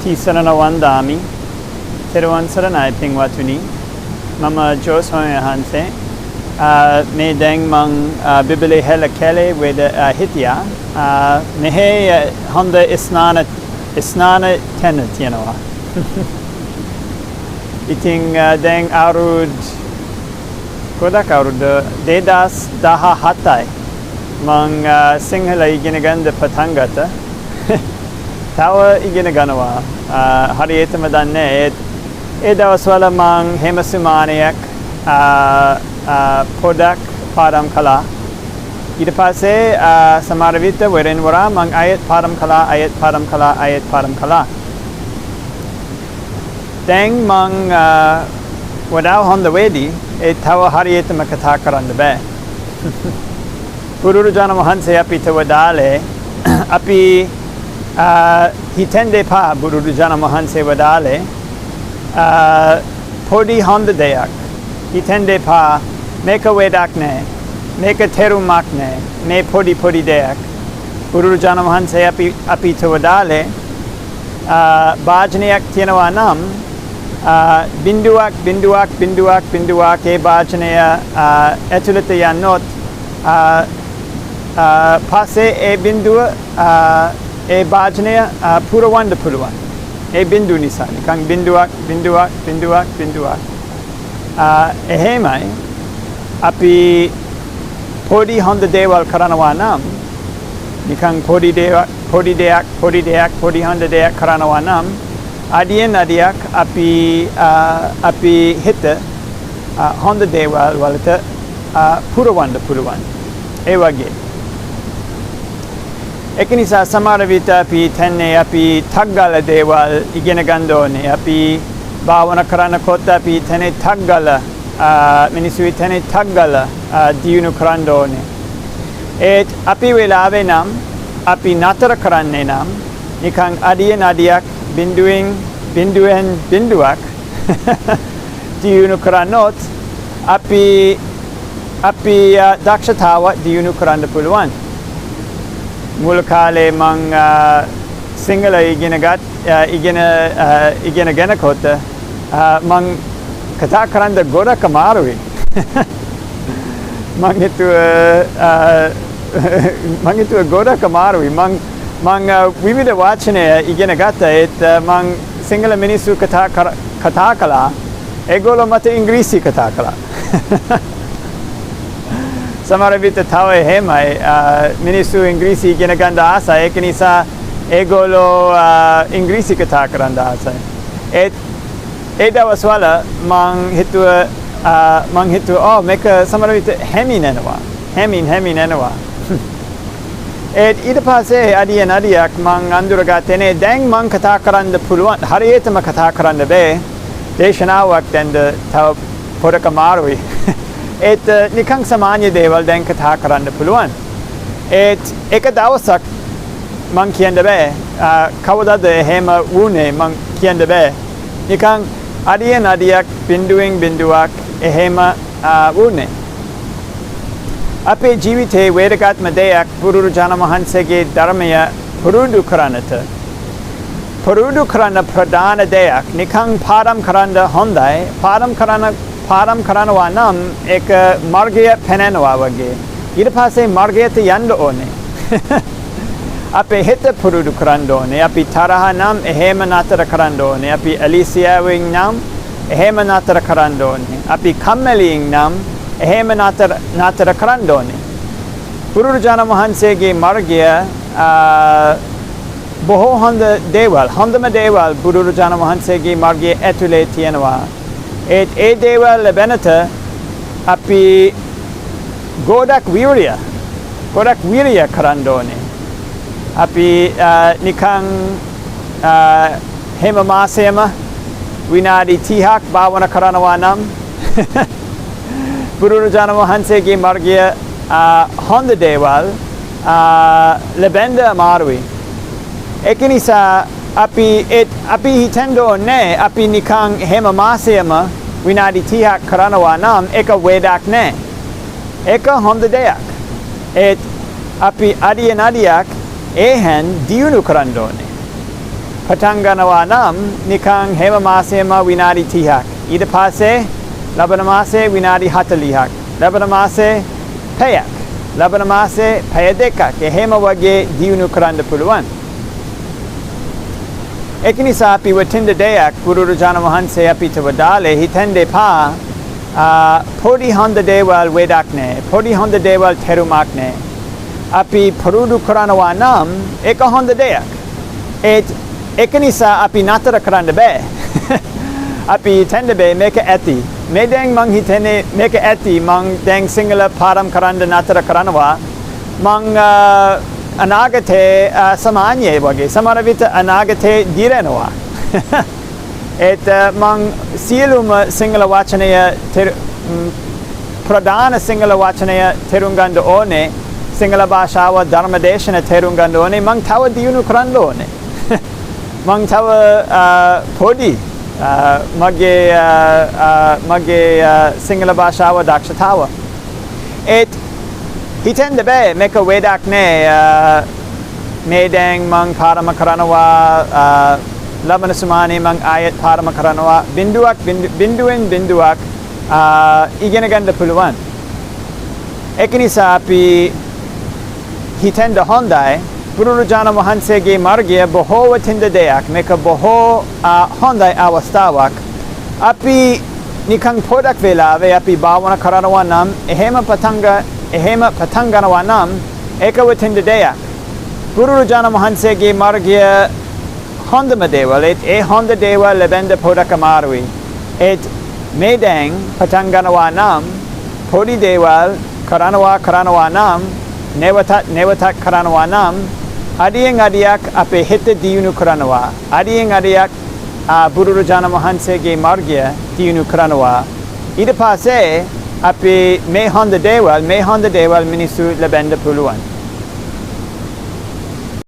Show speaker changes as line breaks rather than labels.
Tisarana Wandami, Teruan Saranai Pingwatuni, Mama Josoya Hanse, Me Deng Mang Bibili Hela Kele with Hitia, Nehe Honda Isnana Tenant, you know. Iting Deng Arud Kodak Arud Dedas Daha Hatai, Mang Singhala Iginagan de Patangata. Tawa iginaganawa hariyeta madanne edawaswala mang hemasumaniak podak padam kala ඊට පස්සේ සමහර විට වෙරෙන් වරා මං අයත් පාඩම් කළා දැන් මං වඩා හොඳ වෙදී ඒ තව හරියටම කතා කරන්න බෑ බුදුරජාණන් වහන්සේ අපිට වදාළේ අපි හිතෙන් දෙපා බුදුරජාණන් වහන්සේ වදාළේ පොඩි හොඳ දෙයක් හිතෙන් දෙපා මේක වැඩක් නෑ මේක තේරුමක් නෑ මේ පොඩි දෙයක් බුදුරජාණන් වහන්සේ අපිට වදාළේ භාජනයක් තියෙනවා නම් බිඳුවක් ඒ භාජනය ඇතුළත යන්නොත් පස්සේ ඒ බිඳුව ඒ භාජනය පුරවන්න පුළුවන් ඒ බිඳුව නිසා නිකන් බිඳුවක් එහෙමයි අපි පොඩි හොඳ දේවල් කරනවා නම් නිකන් පොඩි හොඳ දෙයක් කරනවා නම් අඩියෙන් අඩියක් අපි හිත හොඳ දේවල් වලට පුරවන්න පුළුවන් ඒ වගේ ඒක නිසා සමහර විට අපි තන්නේ අපි තග්ගල දේවල් ඉගෙන ගන්න ඕනේ අපි භාවනා කරනකොට අපි තනේ තග්ගල මිනිස්සු තනේ තග්ගල දියුණු කරන්න ඕනේ ඒත් අපි වෙලාවේ නම් අපි නතර කරන්නේ නම් නිකන් අඩියෙන් අඩියක් බිඳුවෙන් බිඳුවක් දියුණු කරනොත් අපි දක්ෂතාව දියුණු කරන්න පුළුවන් මුල් කාලේ මං සිංහල ඉගෙනගෙනකොට මං කතා කරන්න ගොඩක් අමාරුයි මං හිතුව ගොඩක් අමාරුයි මං විවිධ වාචනය ඉගෙන ගත්ත ඒත් මං සිංහල මිනිස්සු කතා කළා ඒගොල්ලෝ මට ඉංග්‍රීසි කතා කළා සමහර විට තව එහෙමයි මිනිස්සු ඉංග්‍රීසි ඉගෙන ගන්න ආසයි ඒක නිසා ඒගොල්ලෝ ඉංග්‍රීසි කතා කරන්න ආසයි ඒ දවස්වල මං හිතුවා මේක සමහර විට හැමින් එනවා ඊට පස්සේ අඩියෙන් අඩියක් මං අඳුරගත්තේ දැන් මං කතා කරන්න පුළුවන් හරියටම කතා කරන්න බෑ දේශනාවක් දැන් තව පොඩක් අමාරුයි ඒත් නිකන් සාමාන්‍ය දේවල් දැන් කතා කරන්න පුළුවන් ඒත් එක දවසක් මං කියන්න බෑ කවදාද එහෙම වුණේ මං කියන්න බෑ නිකන් අඩියෙන් අඩියක් බිඳුවක් එහෙම වුණේ අපේ ජීවිතේ වේදගත්ම දෙයක් බුදුරජාණන් වහන්සේගේ ධර්මය පුරුදු කරන්න ප්‍රධාන දෙයක් නිකන් පාඩම් කරන්න හොඳයි පාඩම් කරනවා නම් ඒක මාර්ගය පෙනෙනවා වගේ ඊට පස්සේ මාර්ගයට යන්න ඕනේ අපේ හිත පුරුදු කරන්න ඕනේ අපි තරහ නම් එහෙම නතර කරන්න ඕනේ අපි ඇලිසියාවෙන් නම් එහෙම නතර කරන්න ඕනේ අපි කම්මැලියෙන් නම් එහෙම නතර කරන්න ඕනේ බුදුරජාණන් වහන්සේගේ මාර්ගය බොහෝ හොඳම දේවල් බුදුරජාණන් වහන්සේගේ මාර්ගයේ ඇතුලේ තියෙනවා ඒ දේවල් ලැබෙනට අපි ගොඩක් වීරිය කරන්න ඕනේ අපි නිකන් හැම මාසෙම විනාඩි 30ක් භාවනා කරනවා නම් බුදුරජාණන් වහන්සේගේ මාර්ගය හොඳ දේවල් ලැබෙන්න අමාරුයි ඒක නිසා අපි හිතන්න ඕනේ අපි නිකන් හැම මාසෙම විනාඩි 30ක් කරනවා නම් ඒක වැඩක් නෑ ඒක හොඳ දෙයක් ඒත් අපි අඩියෙන් අඩියක් එහෙන් දියුණු කරන්න ඕනේ පටන් ගන්නවා නම් නිකන් හැම මාසෙම විනාඩි 30ක්. ඊට පස්සේ ලබන මාසේ විනාඩි 40ක්. ලබන මාසේ පැයක්. ලබන මාසේ පැය දෙකක්. එහෙම වගේ දියුණු කරන්න පුළුවන්. ඒක නිසා අපි වටින දෙයක් බුදුරජාණන් වහන්සේ අපිට වදාළේ හිතෙන් දෙපා පොඩි හොඳ දේවල් වැඩක් නෑ. පොඩි හොඳ දේවල් තේරුමක් නෑ. අපි පුරුදු කරනවා නම් ඒක හොඳ දෙයක්. ඒක නිසා අපි නතර කරන්න බෑ. අපි හිතන්න බෑ මේක ඇති. මේ දැන් මං හිතන්නේ මේක ඇති. මං දැන් සිංහල පාඩම් කරන්න නතර කරනවා. මං අනාගතේ සමාන්‍යයි වගේ. සමහර විට අනාගතේ දිරෙනවා. මං සියලුම සිංහල වචනය ප්‍රධාන සිංහල වචනය තේරුම් ගන්න ඕනේ. සිංහල භාෂාව ධර්මදේශන තේරුම් ගන්න ඕනේ. මං තව දියුණු කරන්න ඕනේ. මං තව පොඩි මගේ සිංහල භාෂාව දක්ෂතාව. හිතෙන්ද බෑ මේක වැඩක් නෑ. මේ දැන් මං පාඩම කරනවා ලබන සුමානේ මං ආයෙත් පාඩම කරනවා බිඳුවෙන් බිඳුවක් ඉගෙන ගන්න පුළුවන්. ඒක නිසා අපි හිතෙන්ද හොඳයි බුදුරජාණන් වහන්සේගේ මාර්ගය බොහෝ වටින දෙයක්. මේක බොහෝ හොඳයි අවස්ථාවක්. අපි නිකන් පොඩක් වෙලාවේ අපි භාවනා කරනවා නම් එහෙම පටන් ගන්නවා නම් ඒක වටින දෙයක්. බුදුරජාණන් වහන්සේගේ මාර්ගය හොඳම දේවල්. ඒ හොඳ දේවල් ලැබෙන්න පොඩක් අමාරුයි. මේ දැන් පටන් ගන්නවා නම් පොඩි දේවල් කරනවා නම් නැවතත් කරනවා නම් අඩියෙන් අඩියක් අපේ හිත දියුණු කරනවා. අඩියෙන් අඩියක් බුදුරජාණන් වහන්සේගේ මාර්ගය දියුණු කරනවා. ඊට පස්සේ අපි මේ හොඳ දේවල් මිනිස්සු ලැබෙන්න පුළුවන්.